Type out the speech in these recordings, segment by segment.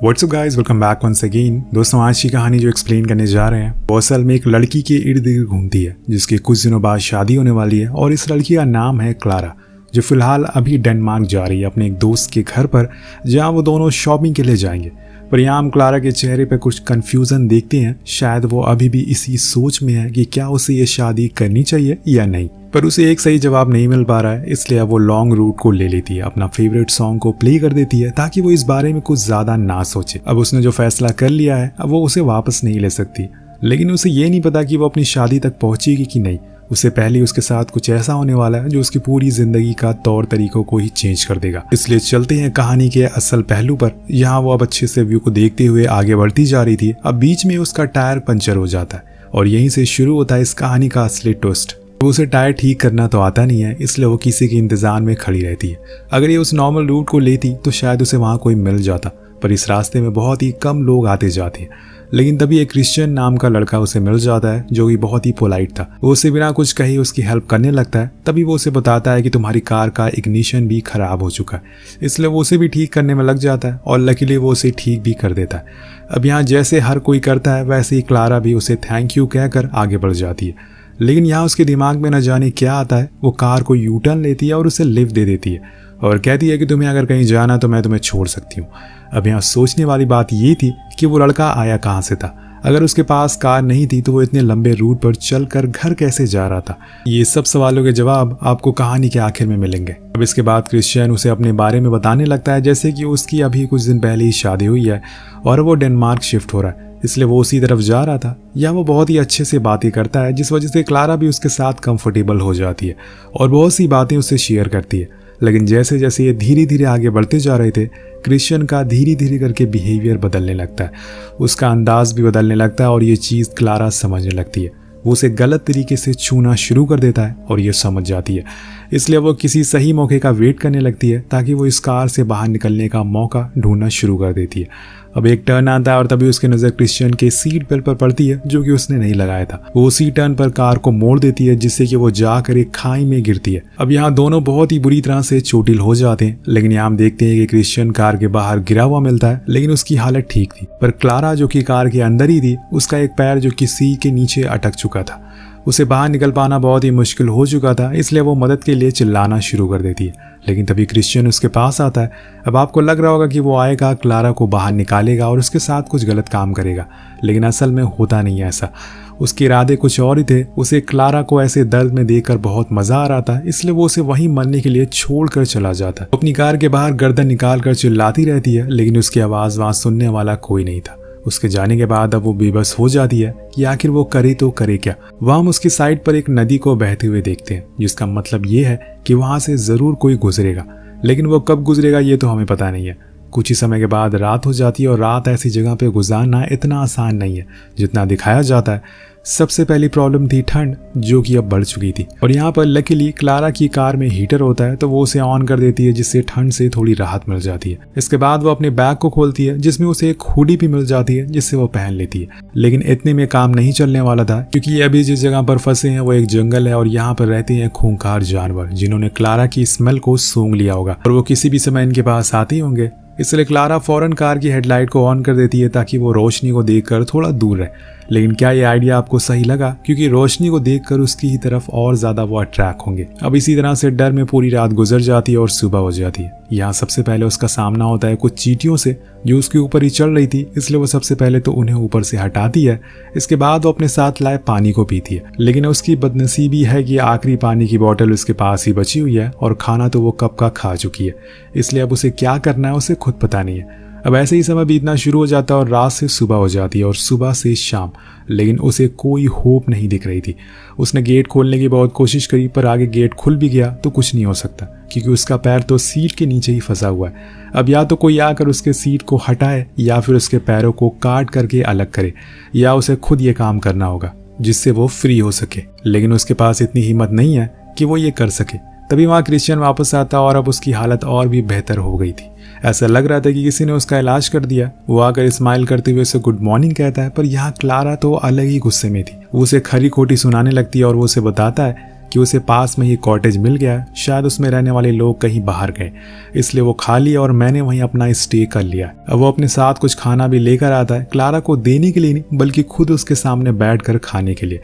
WhatsApp guys, welcome back once again. दोस्तों, आज की कहानी जो एक्सप्लेन करने जा रहे हैं वो असल में एक लड़की के इर्द गिर्द घूमती है जिसके कुछ दिनों बाद शादी होने वाली है। और इस लड़की का नाम है क्लारा, जो फिलहाल अभी डेनमार्क जा रही है अपने एक दोस्त के घर पर, जहां वो दोनों शॉपिंग के लिए जाएंगे। पर यहाँ हम क्लारा के चेहरे पर कुछ कंफ्यूजन देखते हैं। शायद वो अभी भी इसी सोच में है कि क्या उसे ये शादी करनी चाहिए या नहीं। पर उसे एक सही जवाब नहीं मिल पा रहा है, इसलिए अब वो लॉन्ग रूट को ले लेती है, अपना फेवरेट सॉन्ग को प्ले कर देती है ताकि वो इस बारे में कुछ ज्यादा ना सोचे। अब उसने जो फैसला कर लिया है अब वो उसे वापस नहीं ले सकती। लेकिन उसे ये नहीं पता कि वो अपनी शादी तक पहुंचेगी कि नहीं। उससे पहले उसके साथ कुछ ऐसा होने वाला है जो उसकी पूरी जिंदगी का तौर तरीकों को ही चेंज कर देगा। इसलिए चलते हैं कहानी के असल पहलू पर। यहाँ वो अब अच्छे से व्यू को देखते हुए आगे बढ़ती जा रही थी। अब बीच में उसका टायर पंचर हो जाता है और यहीं से शुरू होता है इस कहानी का असली ट्विस्ट। उसे टायर ठीक करना तो आता नहीं है, इसलिए वो किसी के इंतजार में खड़ी रहती है। अगर ये उस नॉर्मल रूट को लेती तो शायद उसे वहाँ कोई मिल जाता, पर इस रास्ते में बहुत ही कम लोग आते जाते हैं। लेकिन तभी एक क्रिश्चियन नाम का लड़का उसे मिल जाता है जो कि बहुत ही पोलाइट था। वो उसे बिना कुछ कहे उसकी हेल्प करने लगता है। तभी वो उसे बताता है कि तुम्हारी कार का इग्निशन भी खराब हो चुका है, इसलिए वो उसे भी ठीक करने में लग जाता है और लकीली वो उसे ठीक भी कर देता है। अब यहाँ जैसे हर कोई करता है वैसे ही क्लारा भी उसे थैंक यू कहकर आगे बढ़ जाती है। लेकिन यहाँ उसके दिमाग में न जाने क्या आता है, वो कार को यू टर्न लेती है और उसे लिफ्ट दे देती है और कहती है कि तुम्हें अगर कहीं जाना तो मैं तुम्हें छोड़ सकती हूँ। अब यहाँ सोचने वाली बात ये थी कि वो लड़का आया कहाँ से था। अगर उसके पास कार नहीं थी तो वो इतने लंबे रूट पर चलकर घर कैसे जा रहा था। ये सब सवालों के जवाब आपको कहानी के आखिर में मिलेंगे। अब इसके बाद क्रिश्चियन उसे अपने बारे में बताने लगता है, जैसे कि उसकी अभी कुछ दिन पहले ही शादी हुई है और वो डेनमार्क शिफ्ट हो रहा है, इसलिए वो उसी तरफ जा रहा था। या वो बहुत ही अच्छे से बातें करता है जिस वजह से क्लारा भी उसके साथ कंफर्टेबल हो जाती है और बहुत सी बातें उससे शेयर करती है। लेकिन जैसे जैसे ये धीरे धीरे आगे बढ़ते जा रहे थे, क्रिश्चियन का धीरे धीरे करके बिहेवियर बदलने लगता है, उसका अंदाज भी बदलने लगता है और ये चीज़ क्लारा समझने लगती है। वो उसे गलत तरीके से छूना शुरू कर देता है और ये समझ जाती है। इसलिए वो किसी सही मौके का वेट करने लगती है ताकि वो इस कार से बाहर निकलने का मौका ढूंढना शुरू कर देती है। अब एक टर्न आता है और तभी उसकी नज़र क्रिश्चियन के सीट बेल्ट पर पड़ती है जो कि उसने नहीं लगाया था। वो उसी टर्न पर कार को मोड़ देती है जिससे कि वो जाकर एक खाई में गिरती है। अब यहाँ दोनों बहुत ही बुरी तरह से चोटिल हो जाते हैं। लेकिन यहाँ हम देखते हैं कि क्रिश्चियन कार के बाहर गिरा हुआ मिलता है, लेकिन उसकी हालत ठीक थी। पर क्लारा जो कि कार के अंदर ही थी, उसका एक पैर जो कि सीट के नीचे अटक चुका था, उसे बाहर निकल पाना बहुत ही मुश्किल हो चुका था। इसलिए वो मदद के लिए चिल्लाना शुरू कर देती है। लेकिन तभी क्रिश्चियन उसके पास आता है। अब आपको लग रहा होगा कि वो आएगा, क्लारा को बाहर निकालेगा और उसके साथ कुछ गलत काम करेगा, लेकिन असल में होता नहीं है ऐसा। उसके इरादे कुछ और ही थे। उसे क्लारा को ऐसे दर्द में देखकर बहुत मजा आ रहा था, इसलिए वो उसे वहीं मरने के लिए छोड़कर चला जाता है। अपनी कार के बाहर गर्दन निकाल कर चिल्लाती रहती है, लेकिन उसकी आवाज़ वहाँ सुनने वाला कोई नहीं था। उसके जाने के बाद अब वो बेबस हो जाती है कि आखिर वो करे तो करे क्या। वहाँ हम उसकी साइड पर एक नदी को बहते हुए देखते हैं, जिसका मतलब ये है कि वहाँ से ज़रूर कोई गुजरेगा, लेकिन वो कब गुजरेगा ये तो हमें पता नहीं है। कुछ ही समय के बाद रात हो जाती है और रात ऐसी जगह पे गुजारना इतना आसान नहीं है जितना दिखाया जाता है। सबसे पहली प्रॉब्लम थी ठंड, जो कि अब बढ़ चुकी थी। और यहाँ पर लकीली क्लारा की कार में हीटर होता है, तो वो उसे ऑन कर देती है जिससे ठंड से थोड़ी राहत मिल जाती है। इसके बाद वो अपने बैग को खोलती है जिसमें उसे एक हुडी भी मिल जाती है जिससे वो पहन लेती है। लेकिन इतने में काम नहीं चलने वाला था, क्योंकि ये अभी जिस जगह पर फंसे हैं वो एक जंगल है और यहाँ पर रहते हैं खूंखार जानवर जिन्होंने क्लारा की स्मेल को सूंघ लिया होगा और वो किसी भी समय इनके पास आते होंगे। इसलिए क्लारा फौरन कार की हेडलाइट को ऑन कर देती है ताकि वो रोशनी को देखकर थोड़ा दूर रहे। लेकिन क्या ये आइडिया आपको सही लगा? क्योंकि रोशनी को देखकर उसकी ही तरफ और ज्यादा वो अट्रैक्ट होंगे। अब इसी तरह से डर में पूरी रात गुजर जाती है और सुबह हो जाती है। यहाँ सबसे पहले उसका सामना होता है कुछ चींटियों से जो उसके ऊपर ही चढ़ रही थी, इसलिए वो सबसे पहले तो उन्हें ऊपर से हटाती है। इसके बाद वो अपने साथ लाए पानी को पीती है, लेकिन उसकी बदनसीबी है कि आखिरी पानी की बोतल उसके पास ही बची हुई है और खाना तो वो कब का खा चुकी है, इसलिए अब उसे क्या करना है उसे खुद पता नहीं है। अब ऐसे ही समय बीतना शुरू हो जाता है और रात से सुबह हो जाती है और सुबह से शाम, लेकिन उसे कोई होप नहीं दिख रही थी। उसने गेट खोलने की बहुत कोशिश करी, पर आगे गेट खुल भी गया तो कुछ नहीं हो सकता, क्योंकि उसका पैर तो सीट के नीचे ही फंसा हुआ है। अब या तो कोई आकर उसके सीट को हटाए या फिर उसके पैरों को काट करके अलग करे, या उसे खुद ये काम करना होगा जिससे वो फ्री हो सके। लेकिन उसके पास इतनी हिम्मत नहीं है कि वो ये कर सके। तभी वहाँ क्रिश्चियन वापस आता और अब उसकी हालत और भी बेहतर हो गई थी। ऐसा लग रहा था कि किसी ने उसका इलाज कर दिया। वो आकर स्माइल करते हुए उसे गुड मॉर्निंग कहता है, पर यहाँ क्लारा तो अलग ही गुस्से में थी। वो उसे खरी खोटी सुनाने लगती है और वो उसे बताता है कि उसे पास में ही कॉटेज मिल गया, शायद उसमें रहने वाले लोग कहीं बाहर गए, इसलिए वो खा लिया और मैंने वहीं अपना स्टे कर लिया। अब वो अपने साथ कुछ खाना भी लेकर आता है, क्लारा को देने के लिए नहीं बल्कि खुद उसके सामने बैठकर खाने के लिए,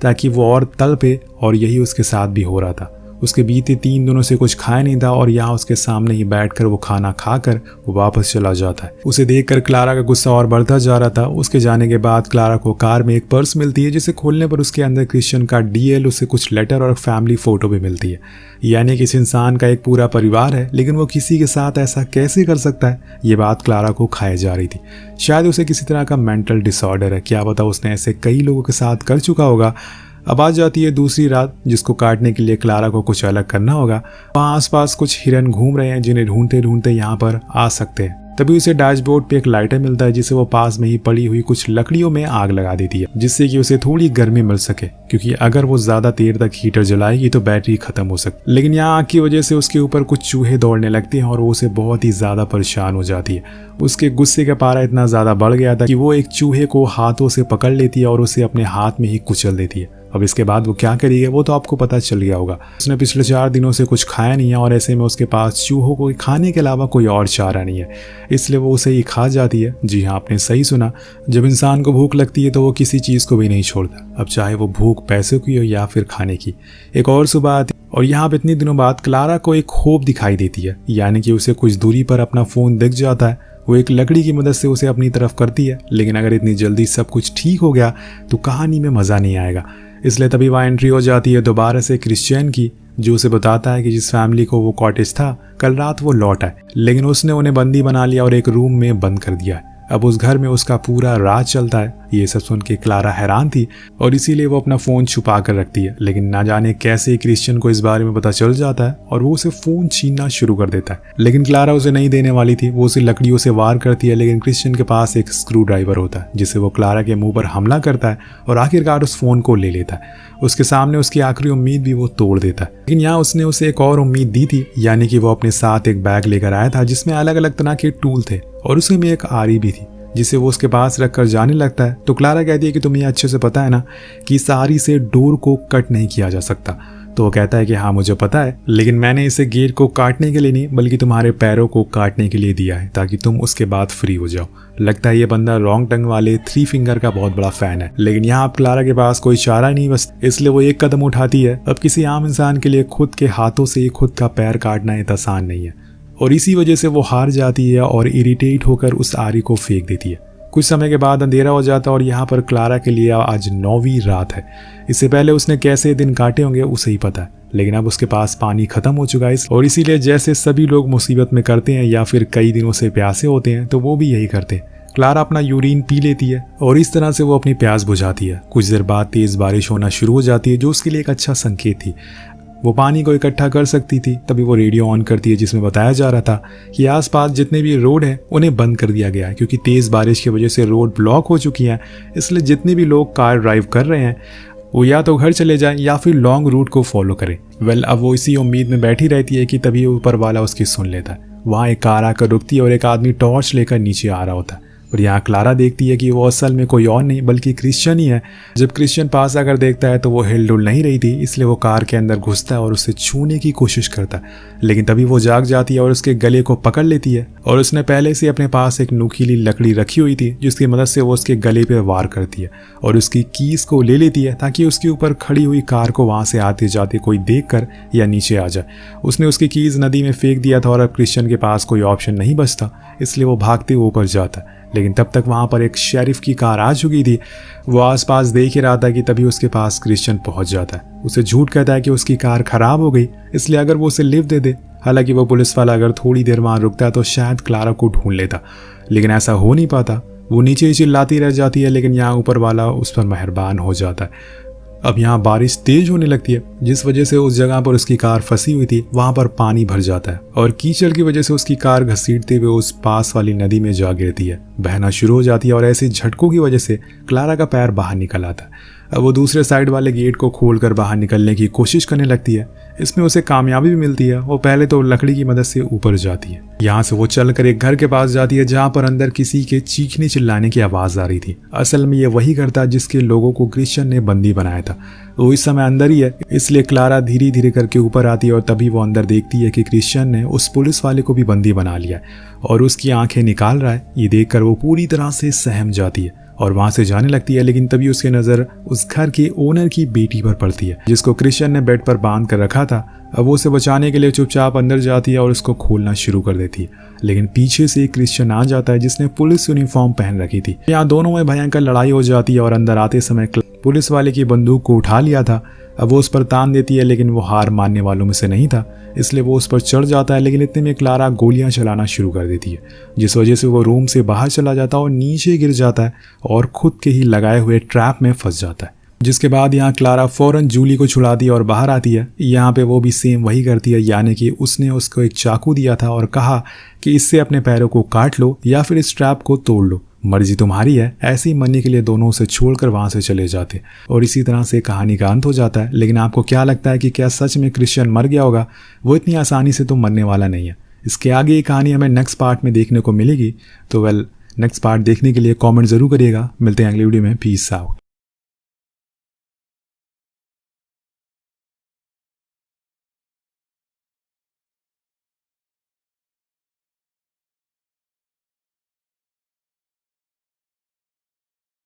ताकि वो और तड़पे। और यही उसके साथ भी हो रहा था। उसके बीते 3 दिनों से कुछ खाया नहीं था और यहाँ उसके सामने ही बैठकर वो खाना खाकर वो वापस चला जाता है। उसे देखकर क्लारा का गुस्सा और बढ़ता जा रहा था। उसके जाने के बाद क्लारा को कार में एक पर्स मिलती है, जिसे खोलने पर उसके अंदर क्रिश्चियन का डीएल, उसे कुछ लेटर और फैमिली फोटो भी मिलती है। यानी कि इस इंसान का एक पूरा परिवार है, लेकिन वो किसी के साथ ऐसा कैसे कर सकता है, ये बात क्लारा को खाए जा रही थी। शायद उसे किसी तरह का मेंटल डिसऑर्डर है, क्या पता उसने ऐसे कई लोगों के साथ कर चुका होगा। अब आ जाती है दूसरी रात, जिसको काटने के लिए क्लारा को कुछ अलग करना होगा। वहाँ आसपास कुछ हिरन घूम रहे हैं, जिन्हें ढूंढते ढूंढते यहाँ पर आ सकते हैं। तभी उसे डैशबोर्ड पे एक लाइटर मिलता है, जिसे वो पास में ही पड़ी हुई कुछ लकड़ियों में आग लगा देती है, जिससे कि उसे थोड़ी गर्मी मिल सके, क्योंकि अगर वो ज्यादा देर तक हीटर जलाएगी तो बैटरी खत्म हो सकती। लेकिन यहाँ आग की वजह से उसके ऊपर कुछ चूहे दौड़ने लगते हैं और वो उसे बहुत ही ज्यादा परेशान हो जाती है। उसके गुस्से का पारा इतना ज्यादा बढ़ गया था कि वो एक चूहे को हाथों से पकड़ लेती है और उसे अपने हाथ में ही कुचल देती है। अब इसके बाद वो क्या करेगी वो तो आपको पता चल गया होगा। उसने पिछले 4 दिनों से कुछ खाया नहीं है और ऐसे में उसके पास चूहों को खाने के अलावा कोई और चारा नहीं है, इसलिए वो उसे ही खा जाती है। जी हाँ, आपने सही सुना, जब इंसान को भूख लगती है तो वो किसी चीज़ को भी नहीं छोड़ता, अब चाहे वो भूख पैसे की हो या फिर खाने की। एक और सुबह आती और यहाँ पर इतनी दिनों बाद क्लारा को एक होप दिखाई देती है, यानी कि उसे कुछ दूरी पर अपना फ़ोन दिख जाता है। वो एक लकड़ी की मदद से उसे अपनी तरफ करती है, लेकिन अगर इतनी जल्दी सब कुछ ठीक हो गया तो कहानी में मज़ा नहीं आएगा। इसलिए तभी वहाँ एंट्री हो जाती है दोबारा से क्रिश्चियन की, जो उसे बताता है कि जिस फैमिली को वो कॉटेज था कल रात वो लौटा है, लेकिन उसने उन्हें बंदी बना लिया और एक रूम में बंद कर दिया है। अब उस घर में उसका पूरा राज चलता है। ये सब सुन के क्लारा हैरान थी और इसीलिए वो अपना फ़ोन छुपा कर रखती है, लेकिन ना जाने कैसे क्रिश्चियन को इस बारे में पता चल जाता है और वो उसे फ़ोन छीनना शुरू कर देता है। लेकिन क्लारा उसे नहीं देने वाली थी, वो उसे लकड़ियों से वार करती है, लेकिन क्रिश्चियन के पास एक स्क्रू ड्राइवर होता है, जिसे वो क्लारा के मुंह पर हमला करता है और आखिरकार उस फ़ोन को ले लेता है। उसके सामने उसकी आखिरी उम्मीद भी वो तोड़ देता है। लेकिन यहाँ उसने उसे एक और उम्मीद दी थी, यानी कि वो अपने साथ एक बैग लेकर आया था जिसमें अलग अलग तरह के टूल थे और उसमें एक आरी भी थी, जिसे वो उसके पास रखकर जाने लगता है। तो क्लारा कहती है कि तुम्हें अच्छे से पता है ना कि इस आरी से डोर को कट नहीं किया जा सकता। तो वो कहता है कि हाँ मुझे पता है, लेकिन मैंने इसे गेट को काटने के लिए नहीं बल्कि तुम्हारे पैरों को काटने के लिए दिया है, ताकि तुम उसके बाद फ्री हो जाओ। लगता है ये बंदा रॉन्ग टंग वाले 3 फिंगर का बहुत बड़ा फैन है। लेकिन यहाँ अब क्लारा के पास कोई चारा नहीं बस, इसलिए वो एक कदम उठाती है। अब किसी आम इंसान के लिए खुद के हाथों से खुद का पैर काटना इतना आसान नहीं है, और इसी वजह से वो हार जाती है और इरिटेट होकर उस आरी को फेंक देती है। कुछ समय के बाद अंधेरा हो जाता है और यहाँ पर क्लारा के लिए आज 9वीं रात है। इससे पहले उसने कैसे दिन काटे होंगे उसे ही पता है, लेकिन अब उसके पास पानी खत्म हो चुका है और इसीलिए जैसे सभी लोग मुसीबत में करते हैं या फिर कई दिनों से प्यासे होते हैं तो वो भी यही करते हैं। क्लारा अपना यूरिन पी लेती है और इस तरह से वो अपनी प्यास बुझाती है। कुछ देर बाद तेज बारिश होना शुरू हो जाती है, जो उसके लिए एक अच्छा संकेत थी। वो पानी को इकट्ठा कर सकती थी। तभी वो रेडियो ऑन करती है, जिसमें बताया जा रहा था कि आसपास जितने भी रोड हैं उन्हें बंद कर दिया गया है, क्योंकि तेज़ बारिश की वजह से रोड ब्लॉक हो चुकी हैं। इसलिए जितने भी लोग कार ड्राइव कर रहे हैं वो या तो घर चले जाएं या फिर लॉन्ग रूट को फॉलो करें। अब वो इसी उम्मीद में बैठी रहती है कि तभी ऊपर वाला उसकी सुन लेता है। वहाँ एक कार आकर रुकती है और एक आदमी टॉर्च लेकर नीचे आ रहा होता है। और यहाँ क्लारा देखती है कि वो असल में कोई और नहीं बल्कि क्रिश्चियन ही है। जब क्रिश्चियन पास आकर देखता है तो वो हिलडुल नहीं रही थी, इसलिए वो कार के अंदर घुसता है और उसे छूने की कोशिश करता है। लेकिन तभी वो जाग जाती है और उसके गले को पकड़ लेती है, और उसने पहले से अपने पास एक नुकीली लकड़ी रखी हुई थी, जिसकी मदद से वो उसके गले पे वार करती है और उसकी कीज को ले लेती है, ताकि उसके ऊपर खड़ी हुई कार को वहाँ से आते जाते कोई देख कर या नीचे आ जाए। उसने उसकी कीज नदी में फेंक दिया था और अब क्रिश्चियन के पास कोई ऑप्शन नहीं बचता, इसलिए वो भागते हुए ऊपर जाता है। लेकिन तब तक वहाँ पर एक शेरिफ की कार आ चुकी थी। वो आसपास देख ही रहा था कि तभी उसके पास क्रिश्चियन पहुँच जाता है। उसे झूठ कहता है कि उसकी कार खराब हो गई, इसलिए अगर वो उसे लिफ्ट दे दे। हालांकि वो पुलिस वाला अगर थोड़ी देर वहाँ रुकता तो शायद क्लारा को ढूंढ लेता, लेकिन ऐसा हो नहीं पाता। वो नीचे ही चिल्लाती रह जाती है, लेकिन यहाँ ऊपर वाला उस पर मेहरबान हो जाता है। अब यहाँ बारिश तेज होने लगती है, जिस वजह से उस जगह पर उसकी कार फंसी हुई थी वहाँ पर पानी भर जाता है और कीचड़ की वजह से उसकी कार घसीटते हुए उस पास वाली नदी में जा गिरती है, बहना शुरू हो जाती है और ऐसे झटकों की वजह से क्लारा का पैर बाहर निकल आता है। अब वो दूसरे साइड वाले गेट को खोलकर बाहर निकलने की कोशिश करने लगती है, इसमें उसे कामयाबी भी मिलती है। वो पहले तो लकड़ी की मदद से ऊपर जाती है। यहाँ से वो चलकर एक घर के पास जाती है जहाँ पर अंदर किसी के चीखने चिल्लाने की आवाज आ रही थी। असल में ये वही घर था जिसके लोगों को क्रिश्चियन ने बंदी बनाया था। वो इस समय अंदर ही है, इसलिए क्लारा धीरे धीरे करके ऊपर आती है और तभी वो अंदर देखती है कि क्रिश्चियन ने उस पुलिस वाले को भी बंदी बना लिया है और उसकी आंखें निकाल रहा है। ये देखकर वो पूरी तरह से सहम जाती है और वहां से जाने लगती है, लेकिन तभी उसकी नजर उस घर के ओनर की बेटी पर पड़ती है जिसको क्रिश्चियन ने बेड पर बांध कर रखा था। अब वो उसे बचाने के लिए चुपचाप अंदर जाती है और उसको खोलना शुरू कर देती है, लेकिन पीछे से एक क्रिश्चियन आ जाता है जिसने पुलिस यूनिफॉर्म पहन रखी थी। यहाँ दोनों में भयंकर लड़ाई हो जाती है और अंदर आते समय पुलिस वाले की बंदूक को उठा लिया था। अब वो उस पर तान देती है, लेकिन वो हार मानने वालों में से नहीं था, इसलिए वो उस पर चढ़ जाता है। लेकिन इतने में क्लारा गोलियां चलाना शुरू कर देती है, जिस वजह से वो रूम से बाहर चला जाता है और नीचे गिर जाता है और खुद के ही लगाए हुए ट्रैप में फंस जाता है। जिसके बाद यहाँ क्लारा फौरन जूली को छुड़ाती है और बाहर आती है। यहाँ पे वो भी सेम वही करती है, यानी कि उसने उसको एक चाकू दिया था और कहा कि इससे अपने पैरों को काट लो या फिर इस ट्रैप को तोड़ लो, मर्जी तुम्हारी है। ऐसे ही मरने के लिए दोनों उसे छोड़कर वहां से चले जाते और इसी तरह से कहानी का अंत हो जाता है। लेकिन आपको क्या लगता है कि क्या सच में क्रिश्चियन मर गया होगा? वो इतनी आसानी से तो मरने वाला नहीं है। इसके आगे ये कहानी हमें नेक्स्ट पार्ट में देखने को मिलेगी। तो नेक्स्ट पार्ट देखने के लिए कमेंट जरूर करिएगा। मिलते हैं अगले वीडियो में। Peace out.